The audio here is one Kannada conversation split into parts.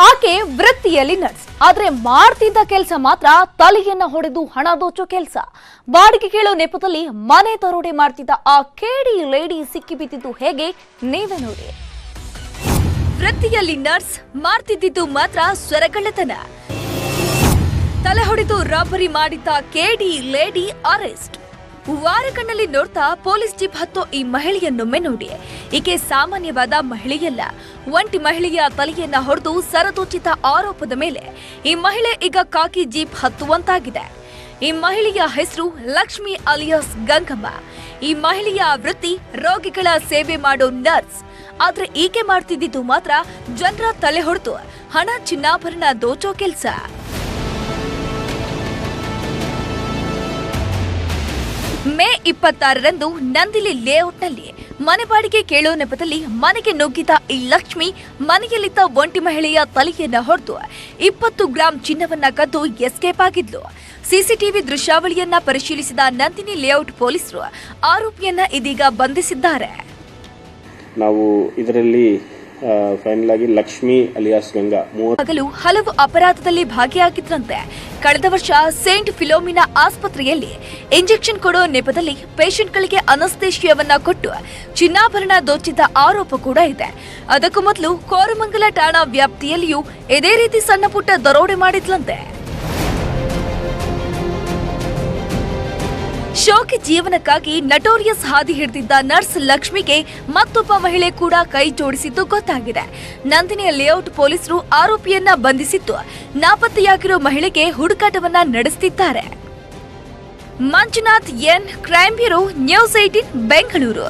ಆಕೆ ವೃತ್ತಿಯಲ್ಲಿ ನರ್ಸ್, ಆದ್ರೆ ಮಾಡ್ತಿದ್ದ ಕೆಲಸ ಮಾತ್ರ ತಲೆಯನ್ನ ಹೊಡೆದು ಹಣ ದೋಚೋ ಕೆಲಸ. ಬಾಡಿಗೆ ಕೇಳೋ ನೆಪದಲ್ಲಿ ಮನೆ ದರೋಡೆ ಮಾಡ್ತಿದ್ದ ಆ ಕೇಡಿ ಲೇಡಿ ಸಿಕ್ಕಿಬಿದ್ದಿದ್ದು ಹೇಗೆ ನೀವೇ ನೋಡಿ. ವೃತ್ತಿಯಲ್ಲಿ ನರ್ಸ್, ಮಾಡ್ತಿದ್ದಿದ್ದು ಮಾತ್ರ ಸ್ವರಗಳ್ಳತನ. ತಲೆ ಹೊಡೆದು ರಾಬರಿ ಮಾಡಿದ್ದ ಕೇಡಿ ಲೇಡಿ ಅರೆಸ್ಟ್. ವಾರಕಣ್ಣಲ್ಲಿ ನೋಡ್ತಾ ಪೊಲೀಸ್ ಜೀಪ್ ಹತ್ತೋ ಈ ಮಹಿಳೆಯನ್ನೊಮ್ಮೆ ನೋಡಿ. ಈಕೆ ಸಾಮಾನ್ಯವಾದ ಮಹಿಳೆಯಲ್ಲ. ಒಂಟಿ ಮಹಿಳೆಯ ತಲೆಯನ್ನ ಹೊಡೆದು ಸರದೋಚಿತ ಆರೋಪದ ಮೇಲೆ ಈ ಮಹಿಳೆ ಈಗ ಕಾಕಿ ಜೀಪ್ ಹತ್ತುವಂತಾಗಿದೆ. ಈ ಮಹಿಳೆಯ ಹೆಸರು ಲಕ್ಷ್ಮಿ ಅಲಿಯಾಸ್ ಗಂಗಮ್ಮ. ಈ ಮಹಿಳೆಯ ವೃತ್ತಿ ರೋಗಿಗಳ ಸೇವೆ ಮಾಡೋ ನರ್ಸ್. ಆದ್ರೆ ಈಕೆ ಮಾಡ್ತಿದ್ದಿದ್ದು ಮಾತ್ರ ಜನರ ತಲೆ ಹೊಡೆದು ಹಣ ಚಿನ್ನಾಭರಣ ದೋಚೋ ಕೆಲಸ. ಮೇ 26ರಂದು ನಂದಿಲಿ ಲೇಔಟ್ನಲ್ಲಿ ಮನೆ ಬಾಡಿಗೆ ಕೇಳೋ ನೆಪದಲ್ಲಿ ಮನೆಗೆ ನುಗ್ಗಿದ ಈ ಲಕ್ಷ್ಮಿ ಮನೆಯಲ್ಲಿದ್ದ ಒಂಟಿ ಮಹಿಳೆಯ ತಲೆಯನ್ನ ಹೊಡೆದು 20 ಗ್ರಾಂ ಚಿನ್ನವನ್ನ ಕದ್ದು ಎಸ್ಕೇಪ್ ಆಗಿದ್ಲು. ಸಿಸಿಟಿವಿ ದೃಶ್ಯಾವಳಿಯನ್ನ ಪರಿಶೀಲಿಸಿದ ನಂದಿನಿ ಲೇಔಟ್ ಪೊಲೀಸರು ಆರೋಪಿಯನ್ನ ಇದೀಗ ಬಂಧಿಸಿದ್ದಾರೆ. ನಾವು ಇದರಲ್ಲಿ ಫೈನಲ್ ಆಗಿ ಲಕ್ಷ್ಮಿ ಅಲಿಯಾಸ್ ಗಂಗಾ ಹಲವು ಅಪರಾಧದಲ್ಲಿ ಭಾಗಿಯಾಗಿದ್ರಂತೆ. ಕಳೆದ ವರ್ಷ ಸೇಂಟ್ ಫಿಲೋಮಿನಾ ಆಸ್ಪತ್ರೆಯಲ್ಲಿ ಇಂಜೆಕ್ಷನ್ ಕೊಡೋ ನೆಪದಲ್ಲಿ ಪೇಷಂಟ್ಗಳಿಗೆ ಅನಸ್ತೇಶಿಯಾವನ್ನ ಕೊಟ್ಟು ಚಿನ್ನಾಭರಣ ದೋಚಿದ್ದ ಆರೋಪ ಕೂಡ ಇದೆ. ಅದಕ್ಕೂ ಮೊದಲು ಕೋರಮಂಗಲ ಠಾಣಾ ವ್ಯಾಪ್ತಿಯಲ್ಲಿಯೂ ಇದೇ ರೀತಿ ಸಣ್ಣ ಪುಟ್ಟ ದರೋಡೆ ಮಾಡಿದ್ಲಂತೆ. ಶೋಕಿ ಜೀವನಕ್ಕಾಗಿ ನಟೋರಿಯಸ್ ಹಾದಿ ಹಿಡಿದಿದ್ದ ನರ್ಸ್ ಲಕ್ಷ್ಮಿಗೆ ಮತ್ತೊಬ್ಬ ಮಹಿಳೆ ಕೂಡ ಕೈ ಜೋಡಿಸಿದ್ದು ಗೊತ್ತಾಗಿದೆ. ನಂದಿನಿಯ ಲೇಔಟ್ ಪೊಲೀಸರು ಆರೋಪಿಯನ್ನ ಬಂಧಿಸಿದ್ದು ನಾಪತ್ತೆಯಾಗಿರೋ ಮಹಿಳೆಗೆ ಹುಡುಕಾಟವನ್ನ ನಡೆಸುತ್ತಿದ್ದಾರೆ. Manjunath N, crime bureau, news 18 Bengaluru.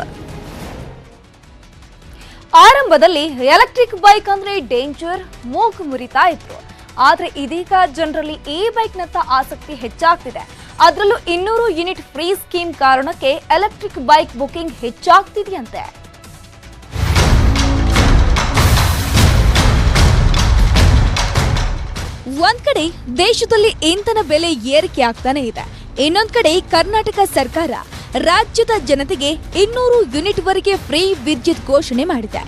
ಆರಂಭದಲ್ಲಿ ಎಲೆಕ್ಟ್ರಿಕ್ ಬೈಕ್ ಅಂದ್ರೆ ಡೇಂಜರ್, ಮೂಗು ಮುರಿತಾ ಇತ್ತು. ಆದ್ರೆ ಇದೀಗ ಜನರಲ್ಲಿ ಈ ಬೈಕ್ನತ್ತ ಆಸಕ್ತಿ ಹೆಚ್ಚಾಗ್ತಿದೆ. ಅದರಲ್ಲೂ 200 ಯೂನಿಟ್ ಫ್ರೀ ಸ್ಕೀಮ್ ಕಾರಣಕ್ಕೆ ಎಲೆಕ್ಟ್ರಿಕ್ ಬೈಕ್ ಬುಕಿಂಗ್ ಹೆಚ್ಚಾಗ್ತಿದೆಯಂತೆ. ಒಂದ್ ಕಡೆ ದೇಶದಲ್ಲಿ ಇಂಧನ ಬೆಲೆ ಏರಿಕೆ ಆಗ್ತಾನೆ ಇದೆ. ಇನ್ನೊಂದ್ ಕಡೆ ಕರ್ನಾಟಕ ಸರ್ಕಾರ ರಾಜ್ಯದ ಜನತೆಗೆ 200 ಯೂನಿಟ್ ವರೆಗೆ ಫ್ರೀ ವಿದ್ಯುತ್ ಘೋಷಣೆ ಮಾಡಿದೆ.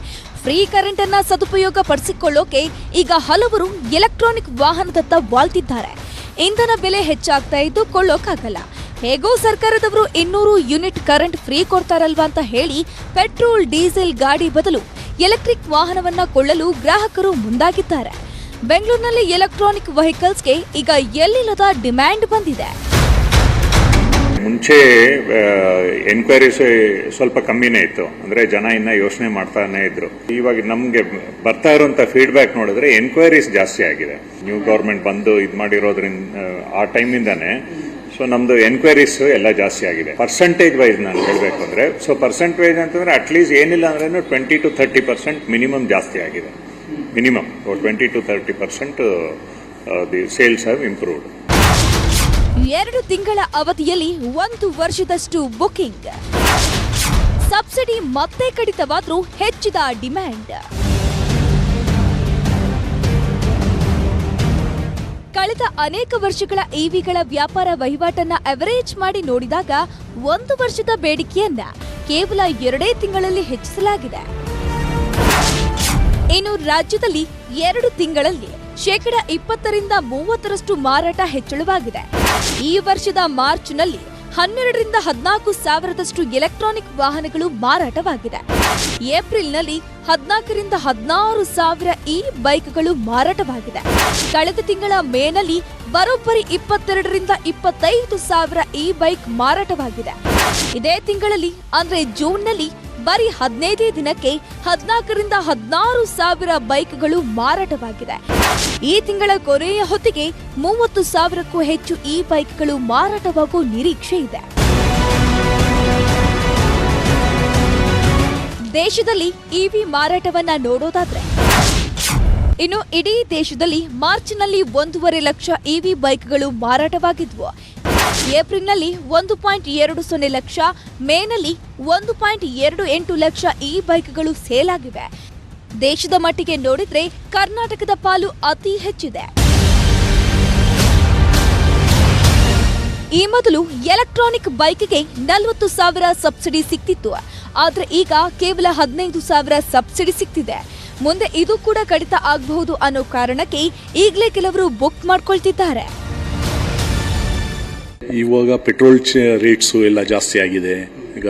ಫ್ರೀ ಕರೆಂಟ್ ಅನ್ನ ಸದುಪಯೋಗ ಪಡಿಸಿಕೊಳ್ಳೋಕೆ ಈಗ ಹಲವರು ಎಲೆಕ್ಟ್ರಾನಿಕ್ ವಾಹನದತ್ತ ವಾಲ್ತಿದ್ದಾರೆ. ಇಂಧನ ಬೆಲೆ ಹೆಚ್ಚಾಗ್ತಾ ಇದ್ದು ಕೊಳ್ಳೋಕ್ಕಾಗಲ್ಲ. ಹೇಗೋ ಸರ್ಕಾರದವರು 200 ಯೂನಿಟ್ ಕರೆಂಟ್ ಫ್ರೀ ಕೊಡ್ತಾರಲ್ವಾ ಅಂತ ಹೇಳಿ ಪೆಟ್ರೋಲ್ ಡೀಸೆಲ್ ಗಾಡಿ ಬದಲು ಎಲೆಕ್ಟ್ರಿಕ್ ವಾಹನವನ್ನ ಕೊಳ್ಳಲು ಗ್ರಾಹಕರು ಮುಂದಾಗಿದ್ದಾರೆ. ಬೆಂಗಳೂರಿನಲ್ಲಿ ಎಲೆಕ್ಟ್ರಾನಿಕ್ ವೆಹಿಕಲ್ಸ್ಗೆ ಈಗ ಎಲ್ಲಿಲ್ಲದ ಡಿಮ್ಯಾಂಡ್ ಬಂದಿದೆ. ಮುಂಚೆ ಎನ್ಕ್ವೈರೀಸ್ ಸ್ವಲ್ಪ ಕಮ್ಮಿನೇ ಇತ್ತು, ಅಂದ್ರೆ ಜನ ಇನ್ನ ಯೋಚನೆ ಮಾಡ್ತಾನೆ ಇದ್ರು. ಇವಾಗ ನಮ್ಗೆ ಬರ್ತಾ ಇರುವಂತ ಫೀಡ್ಬ್ಯಾಕ್ ನೋಡಿದ್ರೆ ಎನ್ಕ್ವೈರೀಸ್ ಜಾಸ್ತಿ ಆಗಿದೆ. ನ್ಯೂ ಗವರ್ಮೆಂಟ್ ಬಂದು ಇದು ಮಾಡಿರೋದ್ರಿಂದ ಆ ಟೈಮಿಂದಾನೆ ಸೊ ನಮ್ದು ಎನ್ಕ್ವೈರೀಸ್ ಎಲ್ಲ ಜಾಸ್ತಿ ಆಗಿದೆ. ಪರ್ಸೆಂಟೇಜ್ ವೈಸ್ ನಾನು ಹೇಳ್ಬೇಕು ಅಂದ್ರೆ, ಸೊ ಪರ್ಸೆಂಟ್ ವೈಸ್ ಅಂತಂದ್ರೆ ಅಟ್ಲೀಸ್ಟ್ ಏನಿಲ್ಲ ಅಂದ್ರೆ 20 to 30% ಮಿನಿಮಮ್ ಜಾಸ್ತಿ ಆಗಿದೆ. Minimum 20 to 30% the sales have improved. 2 ತಿಂಗಳ ಅವಧಿಯಲ್ಲಿ 1 ವರ್ಷದಷ್ಟು ಬುಕಿಂಗ್. ಸಬ್ಸಿಡಿ ಮತ್ತೆ ಕಡಿತವಾದ್ರೂ ಹೆಚ್ಚಿದ ಡಿಮ್ಯಾಂಡ್. ಕಳೆದ ಅನೇಕ ವರ್ಷಗಳ ಇವಿಗಳ ವ್ಯಾಪಾರ ವಹಿವಾಟನ್ನ ಅವರೇಜ್ ಮಾಡಿ ನೋಡಿದಾಗ 1 ವರ್ಷದ ಬೇಡಿಕೆಯನ್ನ ಕೇವಲ 2 ತಿಂಗಳಲ್ಲಿ ಹೆಚ್ಚಿಸಲಾಗಿದೆ. ಇನ್ನು ರಾಜ್ಯದಲ್ಲಿ 2 ತಿಂಗಳಲ್ಲಿ 20% ರಿಂದ 30% ಮಾರಾಟ ಹೆಚ್ಚಳವಾಗಿದೆ. ಈ ವರ್ಷದ ಮಾರ್ಚ್ನಲ್ಲಿ 12 ರಿಂದ 14 ಸಾವಿರದಷ್ಟು ಎಲೆಕ್ಟ್ರಾನಿಕ್ ವಾಹನಗಳು ಮಾರಾಟವಾಗಿದೆ. ಏಪ್ರಿಲ್ನಲ್ಲಿ 14 ರಿಂದ 16 ಸಾವಿರ ಇ ಬೈಕ್ಗಳು ಮಾರಾಟವಾಗಿದೆ. ಕಳೆದ ತಿಂಗಳ ಮೇನಲ್ಲಿ ಬರೋಬ್ಬರಿ 22 ರಿಂದ 25 ಸಾವಿರ ಇ ಬೈಕ್ ಮಾರಾಟವಾಗಿದೆ. ಇದೇ ತಿಂಗಳಲ್ಲಿ ಅಂದ್ರೆ ಜೂನ್ನಲ್ಲಿ ಬರೀ 15 ದಿನಕ್ಕೆ 14 ರಿಂದ 16 ಸಾವಿರ ಬೈಕ್ಗಳು ಮಾರಾಟವಾಗಿದೆ. ಈ ತಿಂಗಳ ಕೊನೆಯ ಹೊತ್ತಿಗೆ 30 ಸಾವಿರಕ್ಕೂ ಹೆಚ್ಚು ಈ ಬೈಕ್ಗಳು ಮಾರಾಟವಾಗುವ ನಿರೀಕ್ಷೆ ಇದೆ. ದೇಶದಲ್ಲಿ ಇವಿ ಮಾರಾಟವನ್ನ ನೋಡೋದಾದ್ರೆ, ಇನ್ನು ಇಡೀ ದೇಶದಲ್ಲಿ ಮಾರ್ಚ್ನಲ್ಲಿ 1.5 ಲಕ್ಷ ಇವಿ ಬೈಕ್ಗಳು ಮಾರಾಟವಾಗಿದ್ವು. ಏಪ್ರಿಲ್ನಲ್ಲಿ 1.20 ಲಕ್ಷ, ಮೇನಲ್ಲಿ 1.28 ಲಕ್ಷ ಇ ಬೈಕ್ಗಳು ಸೇಲ್ ಆಗಿವೆ. ದೇಶದ ಮಟ್ಟಿಗೆ ನೋಡಿದ್ರೆ ಕರ್ನಾಟಕದ ಪಾಲು ಅತಿ ಹೆಚ್ಚಿದೆ. ಈ ಮೊದಲು ಎಲೆಕ್ಟ್ರಾನಿಕ್ ಬೈಕ್ಗೆ 40 ಸಾವಿರ ಸಬ್ಸಿಡಿ ಸಿಕ್ತಿತ್ತು. ಆದ್ರೆ ಈಗ ಕೇವಲ 15 ಸಾವಿರ ಸಬ್ಸಿಡಿ ಸಿಗ್ತಿದೆ. ಮುಂದೆ ಇದು ಕೂಡ ಕಡಿತ ಆಗಬಹುದು ಅನ್ನೋ ಕಾರಣಕ್ಕೆ ಈಗಲೇ ಕೆಲವರು ಬುಕ್ ಮಾಡ್ಕೊಳ್ತಿದ್ದಾರೆ. ಇವಾಗ ಪೆಟ್ರೋಲ್ ರೇಟ್ಸು ಎಲ್ಲ ಜಾಸ್ತಿ ಆಗಿದೆ. ಈಗ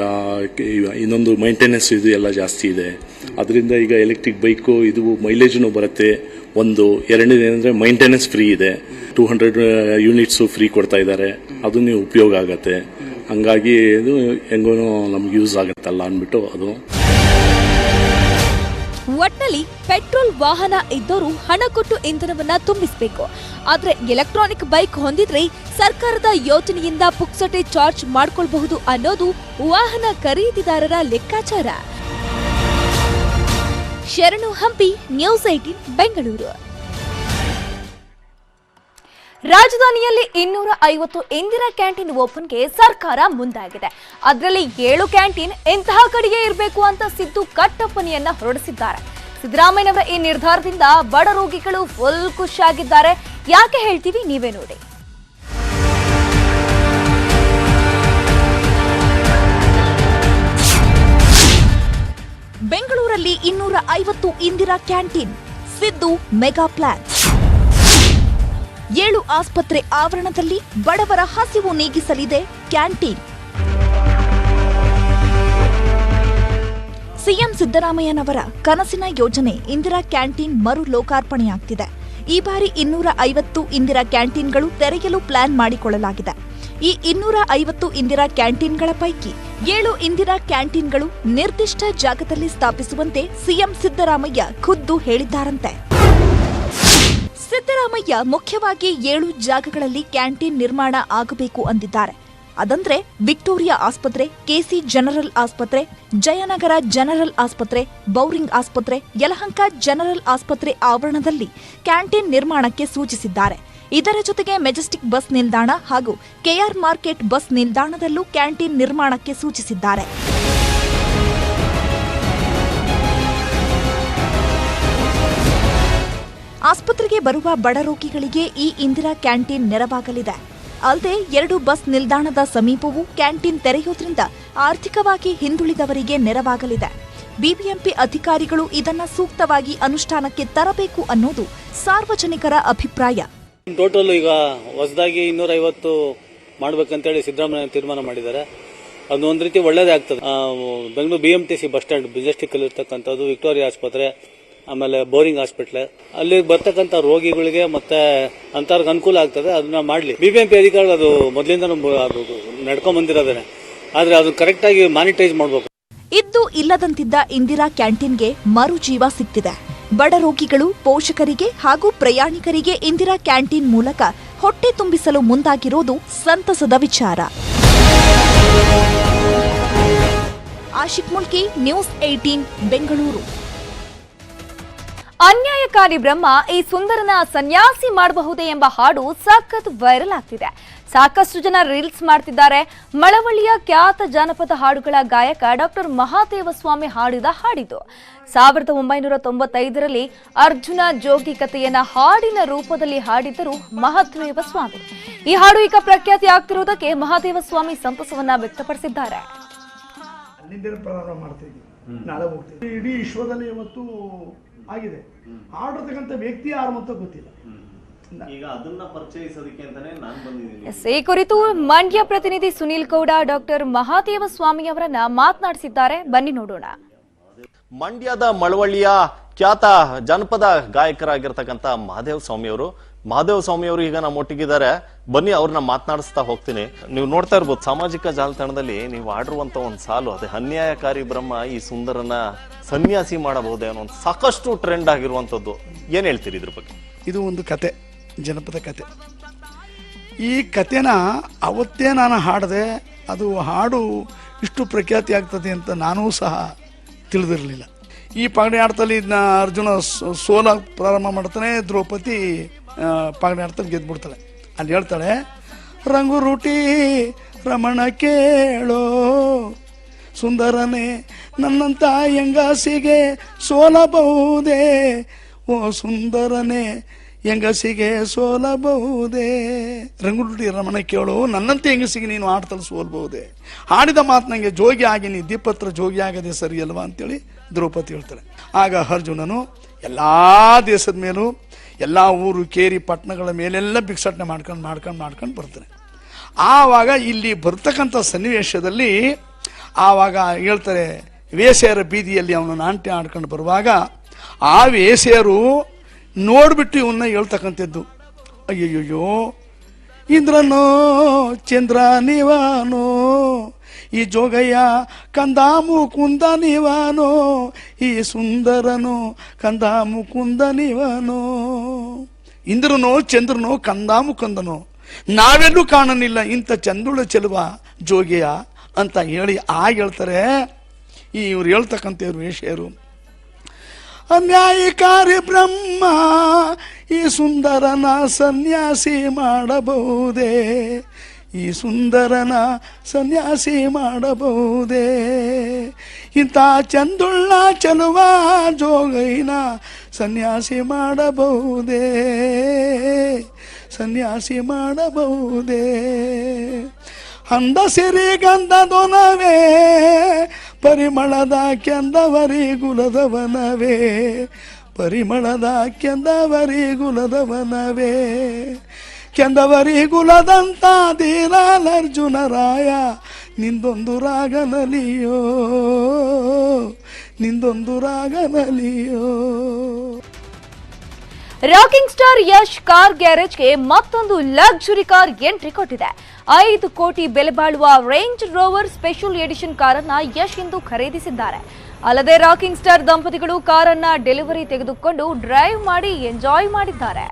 ಇನ್ನೊಂದು ಮೈಂಟೆನೆನ್ಸ್ ಇದು ಎಲ್ಲ ಜಾಸ್ತಿ ಇದೆ. ಅದರಿಂದ ಈಗ ಎಲೆಕ್ಟ್ರಿಕ್ ಬೈಕು ಇದು ಮೈಲೇಜ್ನು ಬರುತ್ತೆ. ಒಂದು ಎರಡನೇದೇನೆಂದರೆ ಮೈಂಟೆನೆನ್ಸ್ ಫ್ರೀ ಇದೆ. 200 ಯೂನಿಟ್ಸು ಫ್ರೀ ಕೊಡ್ತಾ ಇದ್ದಾರೆ. ಅದು ನೀವು ಉಪಯೋಗ ಆಗತ್ತೆ. ಹಂಗಾಗಿ ಇದು ಹೆಂಗೋ ನಮ್ಗೆ ಯೂಸ್ ಆಗತ್ತಲ್ಲ ಅಂದ್ಬಿಟ್ಟು ಅದು. ಒಟ್ನಲ್ಲಿ ಪೆಟ್ರೋಲ್ ವಾಹನ ಇದ್ದವರು ಹಣ ಕೊಟ್ಟು ಇಂಧನವನ್ನ ತುಂಬಿಸಬೇಕು. ಆದ್ರೆ ಎಲೆಕ್ಟ್ರಾನಿಕ್ ಬೈಕ್ ಹೊಂದಿದ್ರೆ ಸರ್ಕಾರದ ಯೋಜನೆಯಿಂದ ಪುಕ್ಸಟೆ ಚಾರ್ಜ್ ಮಾಡ್ಕೊಳ್ಬಹುದು ಅನ್ನೋದು ವಾಹನ ಖರೀದಿದಾರರ ಲೆಕ್ಕಾಚಾರ. ಶರಣು ಹಂಪಿ, ನ್ಯೂಸ್ 18 ಬೆಂಗಳೂರು. ರಾಜಧಾನಿಯಲ್ಲಿ 250 ಇಂದಿರಾ ಕ್ಯಾಂಟೀನ್ ಓಪನ್ಗೆ ಸರ್ಕಾರ ಮುಂದಾಗಿದೆ. ಅದರಲ್ಲಿ 7 ಕ್ಯಾಂಟೀನ್ ಇಂತಹ ಕಡೆಗೆ ಇರಬೇಕು ಅಂತ ಸಿದ್ದು ಕಟ್ಟಪ್ಪಣೆಯನ್ನ ಹೊರಡಿಸಿದ್ದಾರೆ. ಸಿದ್ದರಾಮಯ್ಯನವರ ಈ ನಿರ್ಧಾರದಿಂದ ಬಡ ರೋಗಿಗಳು ಫುಲ್ ಖುಷಿಯಾಗಿದ್ದಾರೆ. ಯಾಕೆ ಹೇಳ್ತೀವಿ, ನೀವೇ ನೋಡಿ. ಬೆಂಗಳೂರಲ್ಲಿ 250 Indira canteen, Siddu mega plan. 7 ಆಸ್ಪತ್ರೆ ಆವರಣದಲ್ಲಿ ಬಡವರ ಹಸಿವು ನೀಗಿಸಲಿದೆ ಕ್ಯಾಂಟೀನ್. ಸಿಎಂ ಸಿದ್ದರಾಮಯ್ಯನವರ ಕನಸಿನ ಯೋಜನೆ ಇಂದಿರಾ ಕ್ಯಾಂಟೀನ್ ಮರು ಲೋಕಾರ್ಪಣೆಯಾಗ್ತಿದೆ. ಈ ಬಾರಿ 250 ಇಂದಿರಾ ಕ್ಯಾಂಟೀನ್ಗಳು ತೆರೆಯಲು ಪ್ಲಾನ್ ಮಾಡಿಕೊಳ್ಳಲಾಗಿದೆ. ಈ 250 ಇಂದಿರಾ ಕ್ಯಾಂಟೀನ್ಗಳ ಪೈಕಿ 7 ಇಂದಿರಾ ಕ್ಯಾಂಟೀನ್ಗಳು ನಿರ್ದಿಷ್ಟ ಜಾಗದಲ್ಲಿ ಸ್ಥಾಪಿಸುವಂತೆ ಸಿಎಂ ಸಿದ್ದರಾಮಯ್ಯ ಖುದ್ದು ಹೇಳಿದ್ದಾರಂತೆ. ಸಿದ್ದರಾಮಯ್ಯ ಮುಖ್ಯವಾಗಿ 7 ಜಾಗಗಳಲ್ಲಿ ಕ್ಯಾಂಟೀನ್ ನಿರ್ಮಾಣ ಆಗಬೇಕು ಅಂದಿದ್ದಾರೆ. ಅದಂದ್ರೆ ವಿಕ್ಟೋರಿಯಾ ಆಸ್ಪತ್ರೆ, ಕೆಸಿ ಜನರಲ್ ಆಸ್ಪತ್ರೆ, ಜಯನಗರ ಜನರಲ್ ಆಸ್ಪತ್ರೆ, ಬೌರಿಂಗ್ ಆಸ್ಪತ್ರೆ, ಯಲಹಂಕ ಜನರಲ್ ಆಸ್ಪತ್ರೆ ಆವರಣದಲ್ಲಿ ಕ್ಯಾಂಟೀನ್ ನಿರ್ಮಾಣಕ್ಕೆ ಸೂಚಿಸಿದ್ದಾರೆ. ಇದರ ಜೊತೆಗೆ ಮೆಜೆಸ್ಟಿಕ್ ಬಸ್ ನಿಲ್ದಾಣ ಹಾಗೂ ಕೆಆರ್ ಮಾರ್ಕೆಟ್ ಬಸ್ ನಿಲ್ದಾಣದಲ್ಲೂ ಕ್ಯಾಂಟೀನ್ ನಿರ್ಮಾಣಕ್ಕೆ ಸೂಚಿಸಿದ್ದಾರೆ. ಆಸ್ಪತ್ರೆಗೆ ಬರುವ ಬಡ ರೋಗಿಗಳಿಗೆ ಈ ಇಂದಿರಾ ಕ್ಯಾಂಟೀನ್ ನೆರವಾಗಲಿದೆ. ಅಲ್ಲದೆ 2 ಬಸ್ ನಿಲ್ದಾಣದ ಸಮೀಪವೂ ಕ್ಯಾಂಟೀನ್ ತೆರೆಯೋದ್ರಿಂದ ಆರ್ಥಿಕವಾಗಿ ಹಿಂದುಳಿದವರಿಗೆ ನೆರವಾಗಲಿದೆ. ಬಿಬಿಎಂಪಿ ಅಧಿಕಾರಿಗಳು ಇದನ್ನ ಸೂಕ್ತವಾಗಿ ಅನುಷ್ಠಾನಕ್ಕೆ ತರಬೇಕು ಅನ್ನೋದು ಸಾರ್ವಜನಿಕರ ಅಭಿಪ್ರಾಯ. ಟೋಟಲ್ ಈಗ ಹೊಸದಾಗಿ 250 ಮಾಡ್ಬೇಕಂತೇಳಿ ಸಿದ್ದರಾಮಯ್ಯ ತೀರ್ಮಾನ ಮಾಡಿದ್ದಾರೆ. ಅದು ಒಂದು ರೀತಿ ಒಳ್ಳೇದೇ ಆಗ್ತದೆ. Bengaluru BMTC bus stand Majestic ಅಲ್ಲಿ ಇರ್ತಕ್ಕಂಥದ್ದು, ವಿಕ್ಟೋರಿಯಾ ಆಸ್ಪತ್ರೆ, ಆಮೇಲೆ ಬೋರಿಂಗ್ ಹಾಸ್ಪಿಟ್ಲ್, ಅಲ್ಲಿ ಬರ್ತಕ್ಕಂಥ ರೋಗಿಗಳಿಗೆ ಮತ್ತೆ ಅಂತವ್ರಿಗೆ ಅನುಕೂಲ ಆಗ್ತದೆ. ಅದನ್ನ ಮಾಡಲಿ. ಬಿಬಿಎಂಪಿ ಅಧಿಕಾರಿಗಳು ಅದು ಮೊದಲಿಂದ ನಡ್ಕೊಂಡ್ ಬಂದಿರೋದೇನೆ. ಆದ್ರೆ ಅದು ಕರೆಕ್ಟ್ ಆಗಿ ಮಾನಿಟೈಸ್ ಮಾಡಬೇಕು. ಇದ್ದು ಇಲ್ಲದಂತಿದ್ದ ಇಂದಿರಾ ಕ್ಯಾಂಟೀನ್ಗೆ ಮರು ಜೀವ ಸಿಕ್ತಿದೆ. ಬಡ ರೋಗಿಗಳು, ಪೋಷಕರಿಗೆ ಹಾಗೂ ಪ್ರಯಾಣಿಕರಿಗೆ ಇಂದಿರಾ ಕ್ಯಾಂಟೀನ್ ಮೂಲಕ ಹೊಟ್ಟೆ ತುಂಬಿಸಲು ಮುಂದಾಗಿರೋದು ಸಂತಸದ ವಿಚಾರ. ಆಶಿಕ್ ಮುಲ್ಕಿ, ನ್ಯೂಸ್ 18 ಬೆಂಗಳೂರು. ಅನ್ಯಾಯಕಾರಿ ಬ್ರಹ್ಮ ಈ ಸುಂದರನ ಸನ್ಯಾಸಿ ಮಾಡಬಹುದೇ ಎಂಬ ಹಾಡು ಸಖತ್ ವೈರಲ್ ಆಗ್ತಿದೆ. ಸಾಕಷ್ಟು ಜನ ರೀಲ್ಸ್ ಮಾಡ್ತಿದ್ದಾರೆ. ಮಳವಳ್ಳಿಯ ಖ್ಯಾತ ಜಾನಪದ ಹಾಡುಗಳ ಗಾಯಕ ಡಾಕ್ಟರ್ ಮಹಾದೇವಸ್ವಾಮಿ ಹಾಡಿದ ಹಾಡಿದು. 1995ರಲ್ಲಿ ಅರ್ಜುನ ಜೋಗಿ ಕಥೆಯನ್ನ ಹಾಡಿನ ರೂಪದಲ್ಲಿ ಹಾಡಿದ್ದರು ಮಹಾದೇವಸ್ವಾಮಿ. ಈ ಹಾಡು ಈಗ ಪ್ರಖ್ಯಾತಿ ಆಗ್ತಿರುವುದಕ್ಕೆ ಮಹಾದೇವಸ್ವಾಮಿ ಸಂತಸವನ್ನ ವ್ಯಕ್ತಪಡಿಸಿದ್ದಾರೆ. ಇಡೀ ವಿಶ್ವದಲ್ಲಿ ಇವತ್ತು ಆಗಿದೆ. ಹಾಡಿರ್ತಕ್ಕಂಥ ವ್ಯಕ್ತಿ ಯಾರು ಅಂತ ಗೊತ್ತಿಲ್ಲ. ಈಗ ಅದನ್ನ ಪರಿಚಯಿಸೋದಕ್ಕೆ ಅಂತಾನೆ ನಾನು ಬಂದಿದ್ದೀನಿ. ಈ ಕುರಿತು ಮಂಡ್ಯ ಪ್ರತಿನಿಧಿ ಸುನೀಲ್ ಗೌಡ ಡಾಕ್ಟರ್ ಮಹಾದೇವಸ್ವಾಮಿ ಅವರನ್ನ ಮಾತನಾಡಿಸಿದ್ದಾರೆ. ಬನ್ನಿ ನೋಡೋಣ. ಮಂಡ್ಯದ ಮಳವಳ್ಳಿಯ ಖ್ಯಾತ ಜನಪದ ಗಾಯಕರಾಗಿರ್ತಕ್ಕಂಥ ಮಹಾದೇವ ಸ್ವಾಮಿ ಅವರು ಈಗ ನಮ್ಮೊಟ್ಟಿಗಿದ್ದಾರೆ. ಬನ್ನಿ ಅವ್ರನ್ನ ಮಾತನಾಡಿಸ್ತಾ ಹೋಗ್ತೀನಿ. ನೀವು ನೋಡ್ತಾ ಇರ್ಬೋದು ಸಾಮಾಜಿಕ ಜಾಲತಾಣದಲ್ಲಿ ನೀವು ಆಡಿರುವಂತ ಒಂದು ಸಾಲು, ಅದೇ ಅನ್ಯಾಯಕಾರಿ ಬ್ರಹ್ಮ ಈ ಸುಂದರನ ಸನ್ಯಾಸಿ ಮಾಡಬಹುದೇ ಅನ್ನೋ ಸಾಕಷ್ಟು ಟ್ರೆಂಡ್ ಆಗಿರುವಂತದ್ದು. ಏನ್ ಹೇಳ್ತೀರಿ ಇದ್ರ ಬಗ್ಗೆ? ಇದು ಒಂದು ಕತೆ, ಜನಪದ ಕತೆ. ಈ ಕತೆನ ಅವತ್ತೇ ನಾನು ಹಾಡಿದೆ. ಅದು ಹಾಡು ಇಷ್ಟು ಪ್ರಖ್ಯಾತಿ ಆಗ್ತದೆ ಅಂತ ನಾನೂ ಸಹ ತಿಳಿದಿರಲಿಲ್ಲ. ಈ ಪಗಡೆ ಆಟದಲ್ಲಿ ಅರ್ಜುನ ಸೋಲ ಪ್ರಾರಂಭ ಮಾಡ್ತಾನೆ, ದ್ರೌಪದಿ ಪಗಡೆ ಆಟದಲ್ಲಿ ಗೆದ್ಬಿಡ್ತಾಳೆ. ಅಲ್ಲಿ ಹೇಳ್ತಾಳೆ, ರಂಗು ರೂಟಿ ರಮಣ ಕೇಳೋ ಸುಂದರನೇ, ನನ್ನಂತ ಹೆಂಗಸಿಗೆ ಸೋಲಬಹುದೇ, ಓ ಸುಂದರನೇ ಹೆಂಗಸಿಗೆ ಸೋಲಬಹುದೇ. ರಂಗುರುಟಿ ರಮಣ ಕೇಳು, ನನ್ನಂತೆ ಹೆಂಗಸಿಗೆ ನೀನು ಆಟದಲ್ಲಿ ಸೋಲ್ಬಹುದೇ. ಹಾಡಿದ ಮಾತು ನನಗೆ ಜೋಗಿ ಆಗಿ ನೀ ದೀಪತ್ರ ಜೋಗಿ ಆಗದೆ ಸರಿ ಅಲ್ವಾ ಅಂತೇಳಿ ದ್ರೌಪದಿ ಹೇಳ್ತಾರೆ. ಆಗ ಅರ್ಜುನನು ಎಲ್ಲ ದೇಶದ ಮೇಲೂ ಎಲ್ಲ ಊರು ಕೇರಿ ಪಟ್ಟಣಗಳ ಮೇಲೆಲ್ಲ ಭಿಕ್ಷಾಟನೆ ಮಾಡ್ಕೊಂಡು ಬರ್ತಾನೆ. ಆವಾಗ ಇಲ್ಲಿ ಬರ್ತಕ್ಕಂಥ ಸನ್ನಿವೇಶದಲ್ಲಿ ಆವಾಗ ಹೇಳ್ತಾರೆ, ವೇಶ್ಯರ ಬೀದಿಯಲ್ಲಿ ಅವನು ನಾಟ್ಯ ಆಡ್ಕೊಂಡು ಬರುವಾಗ ಆ ವೇಶ್ಯರು ನೋಡ್ಬಿಟ್ಟು ಇವನ್ನ ಹೇಳ್ತಕ್ಕಂಥದ್ದು, ಅಯ್ಯಯ್ಯೋ ಇಂದ್ರನೋ ಚಂದ್ರ ನೀವಾನೋ, ಈ ಜೋಗಯ್ಯ ಕಂದ ಮುಕುಂದ ನೀವಾನೋ, ಈ ಸುಂದರನೋ ಕಂದ ಮುಕುಂದ ನೀವಾನೋ. ಇಂದ್ರನೋ ಚಂದ್ರನೋ ಕಂದ ಮುಕುಂದನೋ, ನಾವೆಲ್ಲೂ ಕಾಣನಿಲ್ಲ ಇಂಥ ಚಂದುಳ ಚೆಲುವ ಜೋಗಿಯ ಅಂತ ಹೇಳಿ ಹೇಳ್ತಾರೆ. ಇವ್ರು ಹೇಳ್ತಕ್ಕಂಥವ್ರು ವೇಶ್ಯರು, ಅನ್ಯಾಯಕಾರಿ ಬ್ರಹ್ಮ ಈ ಸುಂದರನ ಸನ್ಯಾಸಿ ಮಾಡಬಹುದೇ, ಈ ಸುಂದರನ ಸನ್ಯಾಸಿ ಮಾಡಬಹುದೇ, ಇಂಥ ಚಂದುಳ್ಳ ಚೆಲುವ ಜೋಗೈನ ಸನ್ಯಾಸಿ ಮಾಡಬಹುದೇ, ಸನ್ಯಾಸಿ ಮಾಡಬಹುದೇ. ಅಂದ ಸಿರಿ ಗಂಧದೊನವೇ ಪರಿಮಳದ ಕೆಂದವರಿ ಗುಲದವನವೇ, ಪರಿಮಳದ ಕೆಂದವರಿ ಗುಲದವನವೇ, ಕೆಂದವರಿ ಗುಲದಂತ ದೀನಾಲರ್ಜುನರಾಯ ನಿಂದೊಂದು ರಾಗನಲಿಯೋ, ನಿಂದೊಂದು ರಾಗನಲಿಯೋ. ರಾಕಿಂಗ್ ಸ್ಟಾರ್ ಯಶ್ ಕಾರ್ ಗ್ಯಾರೇಜ್ಗೆ ಮತ್ತೊಂದು ಲಕ್ಸುರಿ ಕಾರ್ ಎಂಟ್ರಿ ಕೊಟ್ಟಿದೆ. 5 ಕೋಟಿ ಬೆಲೆ ಬಾಳುವ ರೇಂಜ್ ರೋವರ್ ಸ್ಪೆಷಲ್ ಎಡಿಷನ್ ಕಾರನ್ನ ಯಶ್ ಇಂದು ಖರೀದಿಸಿದ್ದಾರೆ. ಅಲ್ಲದೆ ರಾಕಿಂಗ್ ಸ್ಟಾರ್ ದಂಪತಿಗಳು ಕಾರನ್ನ ಡೆಲಿವರಿ ತೆಗೆದುಕೊಂಡು ಡ್ರೈವ್ ಮಾಡಿ ಎಂಜಾಯ್ ಮಾಡಿದ್ದಾರೆ.